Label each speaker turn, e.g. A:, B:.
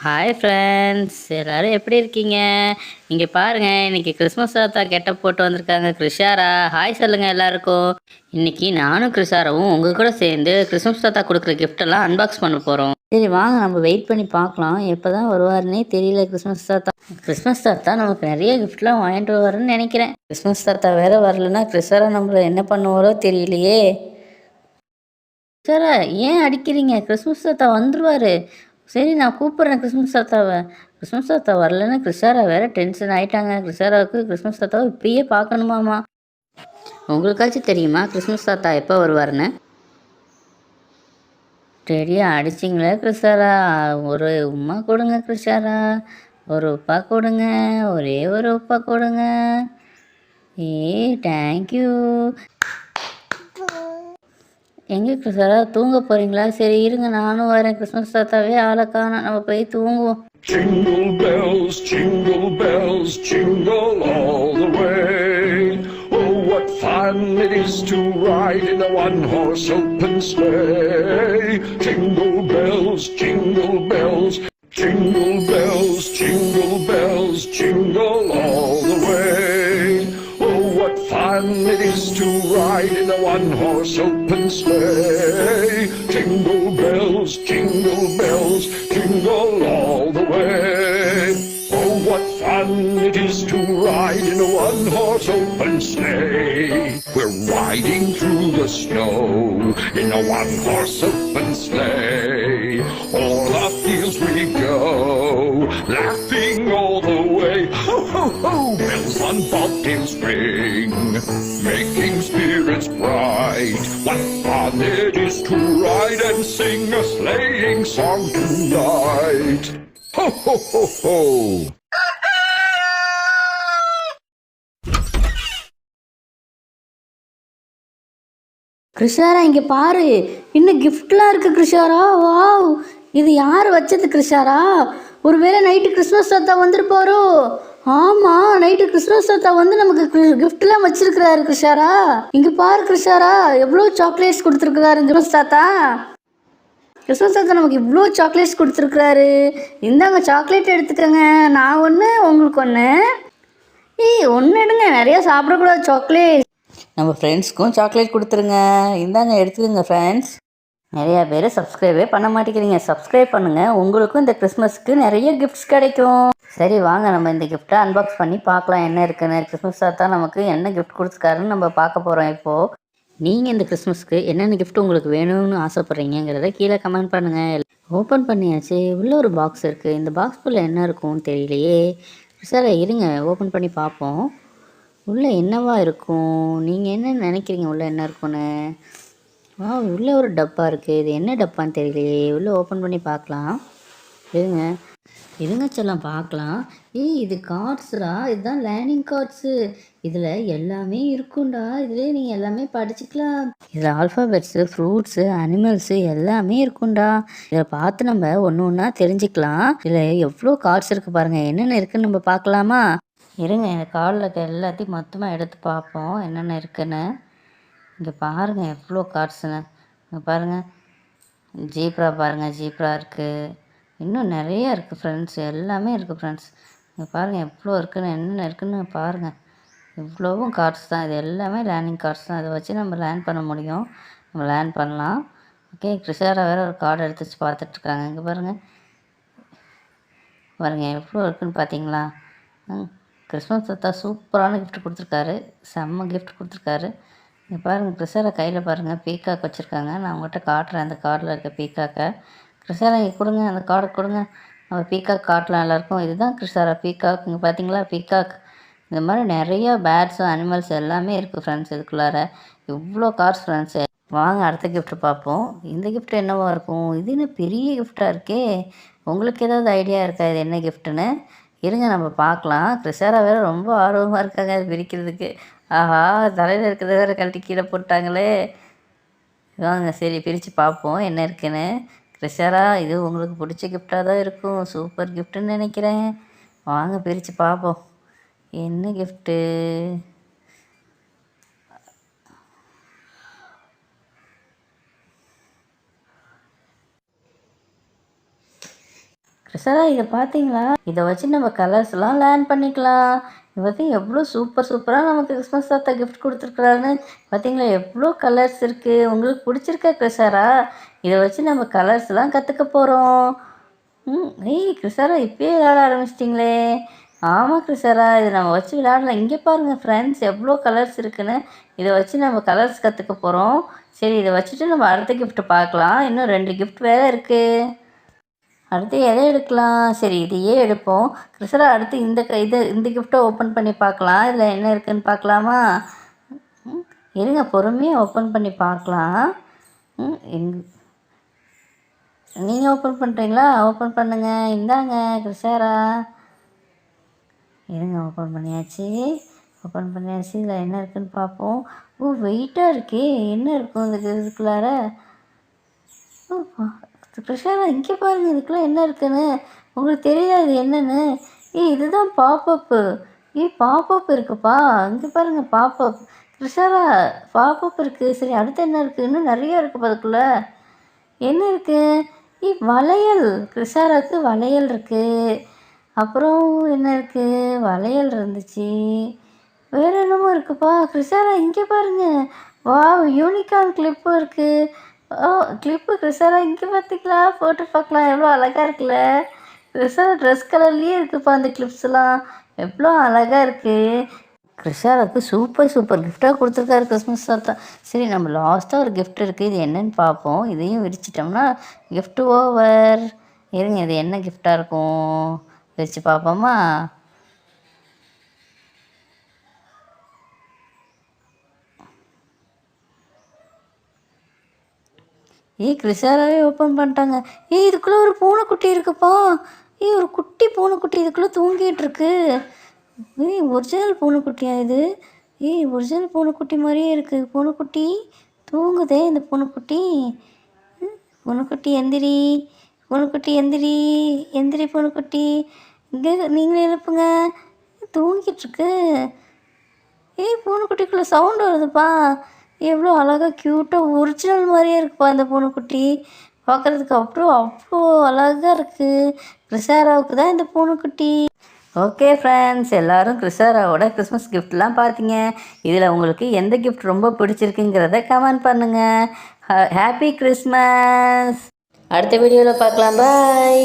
A: Hi friends, எல்லோரும் எப்படி இருக்கீங்க? இங்கே பாருங்கள், இன்றைக்கி கிறிஸ்மஸ் தாத்தா கெட்டப் போட்டு வந்திருக்காங்க கிருஷாரா. ஹாய் சொல்லுங்கள் எல்லாருக்கும். இன்றைக்கி நானும் கிருஷாராவும் உங்கள் கூட சேர்ந்து கிறிஸ்மஸ் தாத்தா கொடுக்குற கிஃப்டெல்லாம் அன்பாக்ஸ் பண்ண போகிறோம். சரி வாங்க, நம்ம வெயிட் பண்ணி பார்க்கலாம். எப்போ தான் வருவாருன்னே தெரியல கிறிஸ்மஸ் தாத்தா. கிறிஸ்மஸ் தாத்தா நமக்கு நிறைய கிஃப்ட்லாம் வாங்கிட்டு வருவாருன்னு நினைக்கிறேன். கிறிஸ்மஸ் தாத்தா வேறு வரலன்னா கிருஷாரா நம்மளை என்ன பண்ணுவாரோ தெரியலையே. கிருஷாரா ஏன் அடிக்கிறீங்க? கிறிஸ்மஸ் தாத்தா வந்துருவாரு. சரி நான் கூப்பிட்றேன் கிறிஸ்மஸ் தாத்தாவை. கிறிஸ்மஸ் தாத்தா வரலன்னு கிருஷாரா வேற டென்ஷன் ஆகிட்டாங்க. கிருஷாராவுக்கு கிறிஸ்மஸ் தாத்தாவை இப்பயே பார்க்கணுமாமா. உங்களுக்காச்சும் தெரியுமா கிறிஸ்மஸ் தாத்தா எப்போ வருவாருன்னு? ரெடியா அடிச்சிங்களே கிருஷாரா. ஒரு உமா கொடுங்க கிருஷாரா. ஒரு உப்பா கொடுங்க. ஒரே ஒரு உப்பா கொடுங்க. தேங்க்யூ. எங்கே கிருஷாரா தூங்க போகிறீங்களா? சரி இருங்க, நானும் வரேன். கிறிஸ்மஸ் தாத்தாவே ஆளை காணோம், நம்ம போய் தூங்குவோம். Jingle bells, jingle all the way. Oh, what fun it is to ride in a one-horse open sleigh. Jingle bells, jingle bells, jingle bells, jingle bells, jingle all the way. What fun it is to ride in a one-horse open sleigh. Jingle bells, jingle all the way. Oh, what fun it is to ride in a one-horse open sleigh. We're riding through the snow in a one-horse open sleigh. O'er the fields we go, laughing all the way. Ho, ho, ho! Bells on bobtails ring, making spirits bright. What fun it is to ride and sing a sleighing song tonight. Ho, ho, ho, ho! கிருஷாரா இங்கே பாரு, இன்னும் கிஃப்ட்லாம் இருக்குது கிருஷாரா. Wow, இது யார் வச்சது கிருஷாரா? ஒருவேளை night Christmas தாத்தா வந்துருப்பாரோ? ஆமாம், நைட்டு கிறிஸ்மஸ் தாத்தா வந்து நமக்கு கிஃப்ட்லாம் வச்சிருக்கிறாரு கிருஷாரா. இங்கே பாரு கிருஷாரா, எவ்வளோ சாக்லேட்ஸ் கொடுத்துருக்குறாரு கிறிஸ்மஸ் தாத்தா. கிறிஸ்மஸ் தாத்தா நமக்கு இவ்வளோ சாக்லேட்ஸ் கொடுத்துருக்குறாரு. இந்தாங்க சாக்லேட் எடுத்துக்கோங்க. நான் ஒன்று, உங்களுக்கு ஒன்று. ஒன்று எடுங்க, நிறையா சாப்பிடக்கூடாது சாக்லேட். நம்ம ஃப்ரெண்ட்ஸ்க்கும் சாக்லேட் கொடுத்துருங்க. இந்தாங்க எடுத்துக்கோங்க ஃப்ரெண்ட்ஸ். நிறையா பேர் சப்ஸ்கிரைபே பண்ண மாட்டேங்கிறீங்க. சப்ஸ்கிரைப் பண்ணுங்கள், உங்களுக்கும் இந்த கிறிஸ்மஸ்க்கு நிறைய கிஃப்ட்ஸ் கிடைக்கும். சரி வாங்க, நம்ம இந்த கிஃப்ட்டை அன்பாக்ஸ் பண்ணி பார்க்கலாம் என்ன இருக்குன்னு. கிறிஸ்மஸ் தாத்தா நமக்கு என்ன கிஃப்ட் கொடுத்துருக்காருன்னு நம்ம பார்க்க போகிறோம் இப்போது. நீங்கள் இந்த கிறிஸ்மஸ்க்கு என்னென்ன கிஃப்ட் உங்களுக்கு வேணும்னு ஆசைப்பட்றீங்கிறத கீழே கமெண்ட் பண்ணுங்கள். ஓப்பன் பண்ணியாச்சு. உள்ளே ஒரு பாக்ஸ் இருக்குது. இந்த பாக்ஸ்குள்ளே என்ன இருக்கும்னு தெரியலையே. சார் இருங்க, ஓப்பன் பண்ணி பார்ப்போம். உள்ளே என்னவா இருக்கும்? நீங்கள் என்ன நினைக்கிறீங்க உள்ளே என்ன இருக்குன்னு? உள்ளே ஒரு டப்பா இருக்குது. இது என்ன டப்பான்னு தெரியலையே. உள்ளே ஓப்பன் பண்ணி பார்க்கலாம். இருங்க செல்லம் பார்க்கலாம். இது கார்ட்ஸ்டா. இதுதான் லேர்னிங் கார்ட்ஸு. இதில் எல்லாமே இருக்கும்டா. இதிலே நீங்கள் எல்லாமே படிச்சுக்கலாம். இதில் ஆல்ஃபாபெட்ஸு, ஃப்ரூட்ஸு, அனிமல்ஸு எல்லாமே இருக்கும்டா. இதை பார்த்து நம்ம ஒன்று ஒன்றா தெரிஞ்சுக்கலாம். இதில் எவ்வளோ கார்ட்ஸ் இருக்குது பாருங்கள். என்னென்ன இருக்குதுன்னு நம்ம பார்க்கலாமா? இருங்க, இந்த கார்டில் இருக்க எல்லாத்தையும் மொத்தமாக எடுத்து பார்ப்போம் என்னென்ன இருக்குன்னு. இங்கே பாருங்கள் எவ்வளோ கார்ட்ஸுங்க. இங்கே பாருங்கள், ஜீப்ரா பாருங்கள், ஜீப்ரா இருக்குது. இன்னும் நிறையா இருக்குது ஃப்ரெண்ட்ஸ், எல்லாமே இருக்குது ஃப்ரெண்ட்ஸ். இங்கே பாருங்கள் எவ்வளோ இருக்குன்னு, என்னென்ன இருக்குதுன்னு பாருங்கள். இவ்வளோவும் கார்ட்ஸ் தான். இது எல்லாமே லேர்னிங் கார்ட்ஸ் தான். இதை வச்சு நம்ம லேர்ன் பண்ண முடியும். நம்ம லேர்ன் பண்ணலாம். ஓகே, கிருஷாரா வேறு ஒரு கார்டு எடுத்து வச்சு பார்த்துட்ருக்காங்க. இங்கே பாருங்கள் எவ்வளோ இருக்குதுன்னு பார்த்தீங்களா? கிறிஸ்மஸ் தாத்தா சூப்பரான கிஃப்ட் கொடுத்துருக்காரு. செம்ம கிஃப்ட் கொடுத்துருக்காரு. இங்கே பாருங்கள், கிருஷாரா கையில் பாருங்கள் பீக்காக் வச்சுருக்காங்க. நான் உங்கள்கிட்ட காட்டுறேன் அந்த கார்டில் இருக்க பீக்காக்கை. கிருஷாரா இங்கே கொடுங்க, அந்த கார்டை கொடுங்க. நம்ம பீக்காக் காட்டலாம் எல்லாருக்கும். இதுதான் கிருஷாரா பீக்காக். இங்கே பார்த்தீங்களா பீக்காக். இந்த மாதிரி நிறையா பேர்ட்ஸும் அனிமல்ஸ் எல்லாமே இருக்குது ஃப்ரெண்ட்ஸ் இதுக்குள்ளார. இவ்வளோ கார்ட்ஸ் ஃப்ரெண்ட்ஸு. வாங்க அடுத்த கிஃப்ட் பார்ப்போம். இந்த கிஃப்ட் என்னவா இருக்கும்? இது என்ன பெரிய கிஃப்டாக இருக்கே. உங்களுக்கு ஏதாவது ஐடியா இருக்கா இது என்ன கிஃப்ட்டுன்னு? இருங்க நம்ம பார்க்கலாம். கிருஷாரா வேறு ரொம்ப ஆர்வமாக இருக்காங்க அது பிரிக்கிறதுக்கு. ஆஹா, தலையில் இருக்கிறத வேறு கழட்டி கீழே போட்டாங்களே. வாங்க சரி பிரித்து பார்ப்போம் என்ன இருக்குன்னு. கிருஷாரா இது உங்களுக்கு பிடிச்ச கிஃப்டாக தான் இருக்கும். சூப்பர் கிஃப்ட்டுன்னு நினைக்கிறேன். வாங்க பிரித்து பார்ப்போம் என்ன கிஃப்ட்டு. கிருஷாரா இதை பார்த்தீங்களா? இதை வச்சு நம்ம கலர்ஸ்லாம் லேர்ன் பண்ணிக்கலாம். இது பற்றி எவ்வளோ சூப்பராக நமக்கு கிறிஸ்மஸ் தாத்தா கிஃப்ட் கொடுத்துருக்குறாருன்னு பார்த்தீங்களா? எவ்வளோ கலர்ஸ் இருக்குது. உங்களுக்கு பிடிச்சிருக்கா கிருஷாரா? இதை வச்சு நம்ம கலர்ஸ்லாம் கற்றுக்க போகிறோம். ஏய் கிருஷாரா இப்பயே விளையாட ஆரம்பிச்சிட்டிங்களே! ஆமாம் கிருஷாரா, இதை நம்ம வச்சு விளையாடலாம். இங்கே பாருங்கள் ஃப்ரெண்ட்ஸ், எவ்வளோ கலர்ஸ் இருக்குன்னு. இதை வச்சு நம்ம கலர்ஸ் கற்றுக்க போகிறோம். சரி, இதை வச்சுட்டு நம்ம அடுத்த கிஃப்ட்டு பார்க்கலாம். இன்னும் 2 கிஃப்ட் வேறு இருக்குது. அடுத்து எதை எடுக்கலாம்? சரி, இதையே எடுப்போம். கிருஷாரா அடுத்து இந்த கிஃப்ட்டை ஓப்பன் பண்ணி பார்க்கலாம். இதில் என்ன இருக்குதுன்னு பார்க்கலாமா? இருங்க, பொறுமையாக ஓப்பன் பண்ணி பார்க்கலாம். நீங்கள் ஓப்பன் பண்ணுறீங்களா? ஓப்பன் பண்ணுங்கள். இந்தாங்க கிருஷாரா. இருங்க, ஓப்பன் பண்ணியாச்சு. இதில் என்ன இருக்குதுன்னு பார்ப்போம். ஓ, வெயிட்டாக இருக்கே. என்ன இருக்கும் இதுக்குள்ளார? ஓ கிருஷாரா, இங்கே பாருங்கள், இதுக்குள்ளே என்ன இருக்குன்னு. உங்களுக்கு தெரியாது என்னன்னு? இதுதான் பாப்பப்பு. பாப்பப் இருக்குப்பா. இங்கே பாருங்கள், பாப்பப். கிருஷாரா, பாப்பப் இருக்குது. சரி, அடுத்து என்ன இருக்குது? இன்னும் நிறையா இருக்குப்பா அதுக்குள்ளே. என்ன இருக்குது? வளையல். கிருஷாராவுக்கு வளையல் இருக்குது. அப்புறம் என்ன இருக்குது? வளையல் இருந்துச்சு. வேறு என்னமோ இருக்குப்பா. கிருஷாரா, இங்கே பாருங்கள். வாவ், யூனிகார்ன் கிளிப்பும் இருக்குது. ஓ, கிளிப்பு. கிருஷாரா, இங்கே பார்த்தீங்களா? போட்டு பார்க்கலாம். எவ்வளோ அழகாக இருக்குல்ல. கிருஷாரா ட்ரெஸ் கலர்லேயே இருக்குப்பா அந்த கிளிப்ஸ்லாம். எவ்வளோ அழகாக இருக்குது. கிருஷாராவுக்கு சூப்பர் கிஃப்டாக கொடுத்துருக்காரு கிறிஸ்மஸ் தாத்தா. சரி, நம்ம லாஸ்ட்டாக ஒரு கிஃப்ட் இருக்குது. இது என்னன்னு பார்ப்போம். இதையும் விரிச்சிட்டோம்னா கிஃப்ட் ஓவர். இருங்க, இது என்ன கிஃப்டாக இருக்கும்? வச்சு பார்ப்போமா? கிருஷாராவே ஓப்பன் பண்ணிட்டாங்க. இதுக்குள்ளே ஒரு பூனைக்குட்டி இருக்குப்பா. ஒரு குட்டி பூனைக்குட்டி இதுக்குள்ளே தூங்கிட்டு இருக்கு. ஒரிஜினல் பூனைக்குட்டியா இது? ஒரிஜினல் பூனைக்குட்டி மாதிரியே இருக்குது. பூனைக்குட்டி தூங்குதே இந்த பூனைக்குட்டி. பூனைக்குட்டி எந்திரி. பூனைக்குட்டி எந்திரி. எந்திரி பூனைக்குட்டி. இங்கே நீங்களே எழுப்புங்க. தூங்கிட்டுருக்கு. பூனைக்குட்டிக்குள்ளே சவுண்டு வருதுப்பா. எவ்வளோ அழகாக க்யூட்டாக ஒரிஜினல் மாதிரியே இருக்குப்பா இந்த பூனைக்குட்டி. பார்க்குறதுக்கு அவ்வளோ அழகாக இருக்குது. கிருஷாராவுக்கு தான் இந்த பூனைக்குட்டி. ஓகே ஃப்ரெண்ட்ஸ், எல்லோரும் கிருஷாராவோட கிறிஸ்மஸ் கிஃப்ட்லாம் பார்த்தீங்க. இதில் உங்களுக்கு எந்த கிஃப்ட் ரொம்ப பிடிச்சிருக்குங்கிறத கமெண்ட் பண்ணுங்கள். Happy Christmas. அடுத்த வீடியோவில் பார்க்கலாம். பாய்.